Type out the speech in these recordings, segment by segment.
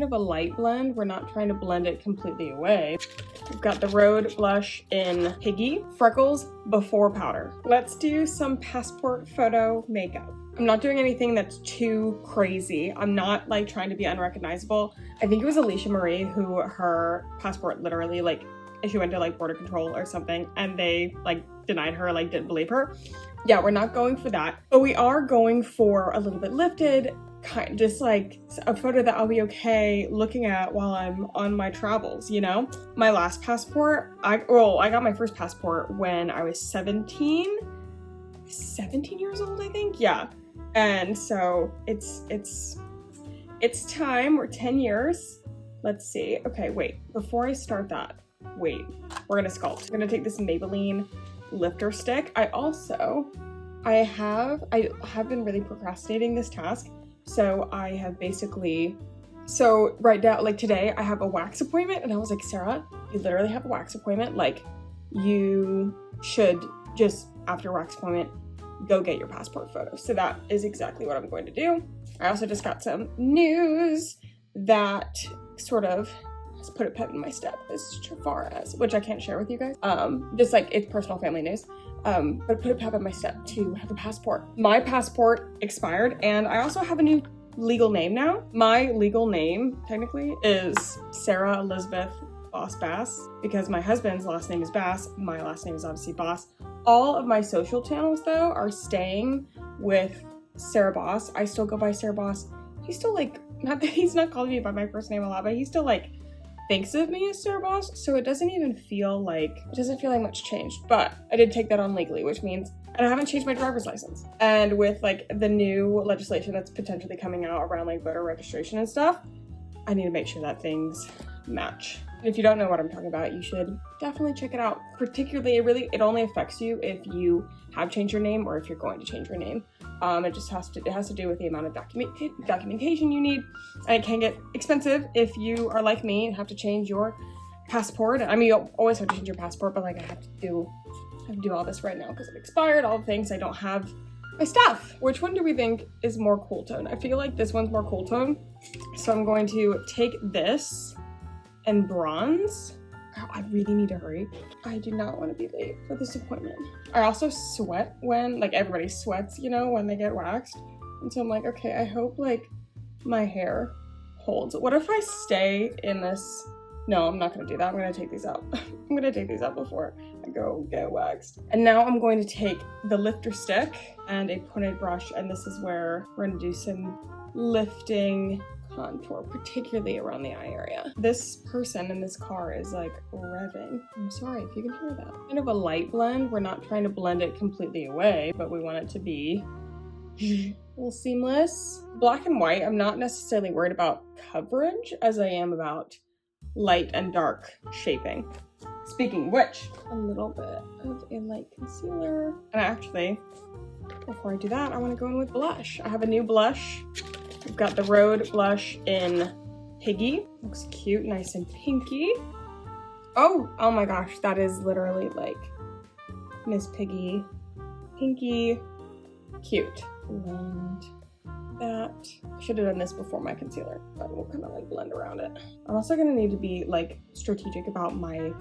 kind of a light blend. We're not trying to blend it completely away. We've got the Road Blush in Piggy, Freckles Before Powder. Let's do some passport photo makeup. I'm not doing anything that's too crazy. I'm not like trying to be unrecognizable. I think it was Alicia Marie who her passport literally like, she went to like border control or something and they like denied her, like didn't believe her. Yeah, we're not going for that, but we are going for a little bit lifted, kind just like a photo that I'll be okay looking at while I'm on my travels, you know? My last passport, I got my first passport when I was 17 years old, I think. Yeah. And so it's time. We're 10 years. Let's see. Okay, wait, before I start that, we're gonna sculpt. I'm gonna take this Maybelline lifter stick. I have been really procrastinating this task. So I have basically, right now, like today, I have a wax appointment and I was like, Sarah, you literally have a wax appointment. Like you should just, after your wax appointment, go get your passport photo. So that is exactly what I'm going to do. I also just got some news that sort of has put a pep in my step as far as, which I can't share with you guys. Just like it's personal family news. But put a pep in my step to have a passport. My passport expired and I also have a new legal name now. My legal name technically is Sarah Elizabeth Baus because my husband's last name is Bass. My last name is obviously Baus. All of my social channels though are staying with sarahbaus. I still go by sarahbaus. He's still like, not that he's not calling me by my first name a lot, but he still like thinks of me as sarahbaus, so it doesn't feel like much changed. But I did take that on legally, which means, and I haven't changed my driver's license. And with like the new legislation that's potentially coming out around like voter registration and stuff, I need to make sure that things match. And if you don't know what I'm talking about, you should definitely check it out. Particularly, it only affects you if you have changed your name or if you're going to change your name. It has to do with the amount of documentation you need, and it can get expensive if you are like me and have to change your passport. I mean, you always have to change your passport, but like I have to do all this right now because it expired. All the things, I don't have my stuff. Which one do we think is more cool tone? I feel like this one's more cool tone, so I'm going to take this and bronze. Oh, I really need to hurry. I do not want to be late for this appointment. I also sweat when, like everybody sweats, you know, when they get waxed. And so I'm like, okay, I hope like my hair holds. What if I stay in this? No, I'm not gonna do that. I'm gonna take these out. I'm gonna take these out before I go get waxed. And now I'm going to take the lifter stick and a pointed brush, and this is where we're gonna do some lifting contour, particularly around the eye area. This person in this car is like revving. I'm sorry if you can hear that. Kind of a light blend. We're not trying to blend it completely away, but we want it to be a little seamless. Black and white, I'm not necessarily worried about coverage as I am about light and dark shaping. Speaking of which, a little bit of a light concealer. And actually, before I do that, I want to go in with blush. I have a new blush. We've got the Road Blush in Piggy. Looks cute, nice and pinky. Oh my gosh, that is literally like Miss Piggy. Pinky, cute. And that, I should have done this before my concealer, but we'll kind of like blend around it. I'm also gonna need to be like strategic about my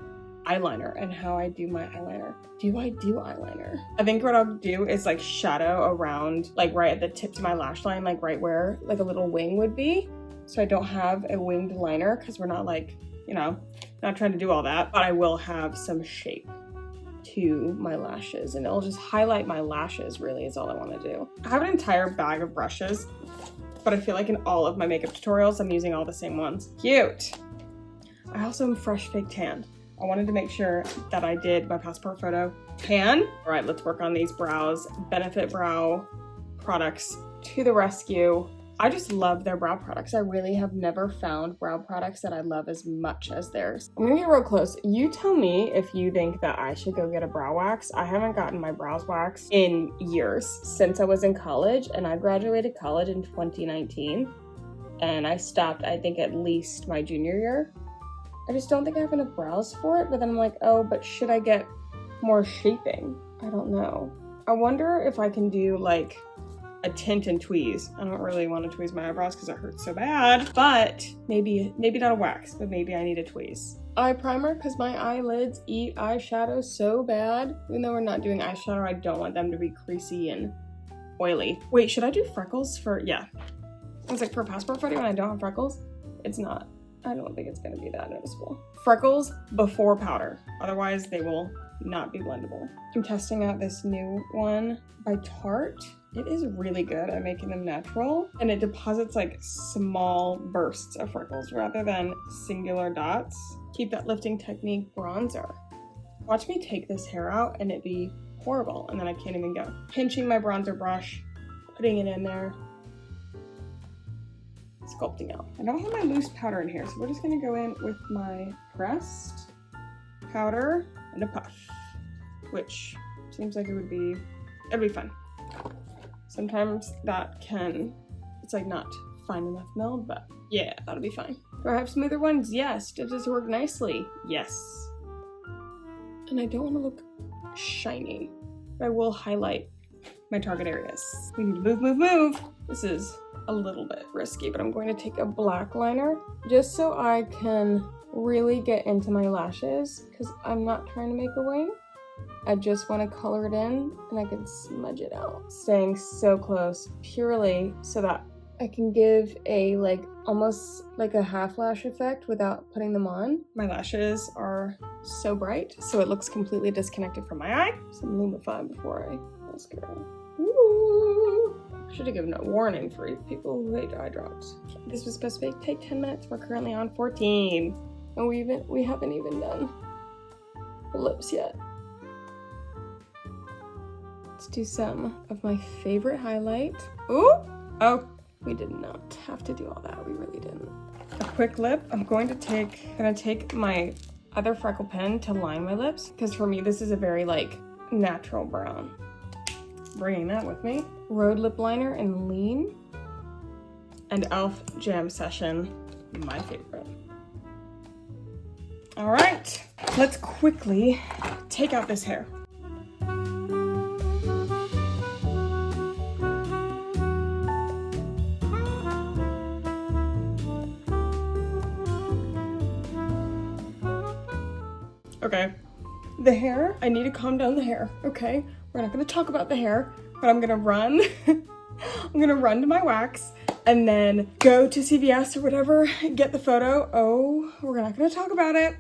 eyeliner and how I do my eyeliner. Do I do eyeliner? I think what I'll do is like shadow around, like right at the tips of my lash line, like right where like a little wing would be. So I don't have a winged liner because we're not like, you know, not trying to do all that, but I will have some shape to my lashes and it'll just highlight my lashes really is all I want to do. I have an entire bag of brushes, but I feel like in all of my makeup tutorials, I'm using all the same ones. Cute. I also am fresh fake tanned. I wanted to make sure that I did my passport photo tan. All right, let's work on these brows. Benefit Brow products to the rescue. I just love their brow products. I really have never found brow products that I love as much as theirs. I'm gonna get real close. You tell me if you think that I should go get a brow wax. I haven't gotten my brows waxed in years, since I was in college, and I graduated college in 2019. And I stopped, I think, at least my junior year. I just don't think I have enough brows for it, but then I'm like, oh, but should I get more shaping? I don't know. I wonder if I can do like a tint and tweeze. I don't really want to tweeze my eyebrows because it hurts so bad, but maybe not a wax, but maybe I need a tweeze. Eye primer, because my eyelids eat eyeshadow so bad. Even though we're not doing eyeshadow, I don't want them to be creasy and oily. Wait, should I do freckles for, yeah. I was like, for a passport photo when I don't have freckles? It's not. I don't think it's gonna be that noticeable. Freckles before powder, otherwise they will not be blendable. I'm testing out this new one by Tarte. It is really good at making them natural, and it deposits like small bursts of freckles rather than singular dots. Keep that lifting technique bronzer. Watch me take this hair out and it be horrible, and then I can't even go. Pinching my bronzer brush, putting it in there, sculpting out. I don't have my loose powder in here, so we're just gonna go in with my pressed powder and a puff, which seems like it'd be fun. Sometimes it's like not fine enough milled, but yeah, that'll be fine. Do I have smoother ones? Yes. Does this work nicely? Yes. And I don't want to look shiny, but I will highlight my target areas. We need to move. This is a little bit risky, but I'm going to take a black liner just so I can really get into my lashes, because I'm not trying to make a wing. I just want to color it in and I can smudge it out. Staying so close purely so that I can give a almost like a half lash effect without putting them on. My lashes are so bright, so it looks completely disconnected from my eye. Some Lumify before I mascara. Ooh. Should have given a warning for people who hate eye drops. This was supposed to take 10 minutes. We're currently on 14. And we haven't even done the lips yet. Let's do some of my favorite highlight. Ooh! Oh, we did not have to do all that. We really didn't. A quick lip. I'm gonna take my other freckle pen to line my lips, because for me this is a very natural brown. Bringing that with me. Road lip liner in Lean. And e.l.f. Jam Session, my favorite. All right, let's quickly take out this hair. Okay, the hair, I need to calm down the hair, okay? We're not gonna talk about the hair, but I'm gonna run. I'm gonna run to my wax and then go to CVS or whatever, get the photo. Oh, we're not gonna talk about it.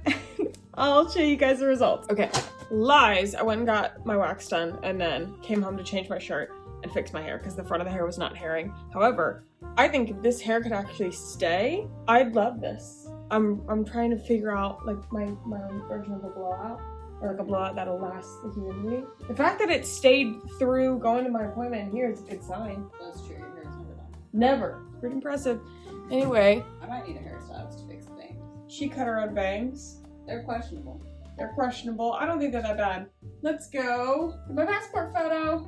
I'll show you guys the results. Okay, lies. I went and got my wax done and then came home to change my shirt and fix my hair because the front of the hair was not hairing. However, I think if this hair could actually stay, I'd love this. I'm trying to figure out my own version of a blowout, or a blowout that'll last the humidity. The fact that it stayed through going to my appointment here is a good sign. That's true, your hair's never done. Never. Pretty impressive. Anyway. I might need a hairstylist to fix the bangs. She cut her own bangs. They're questionable. I don't think they're that bad. Let's go. My passport photo.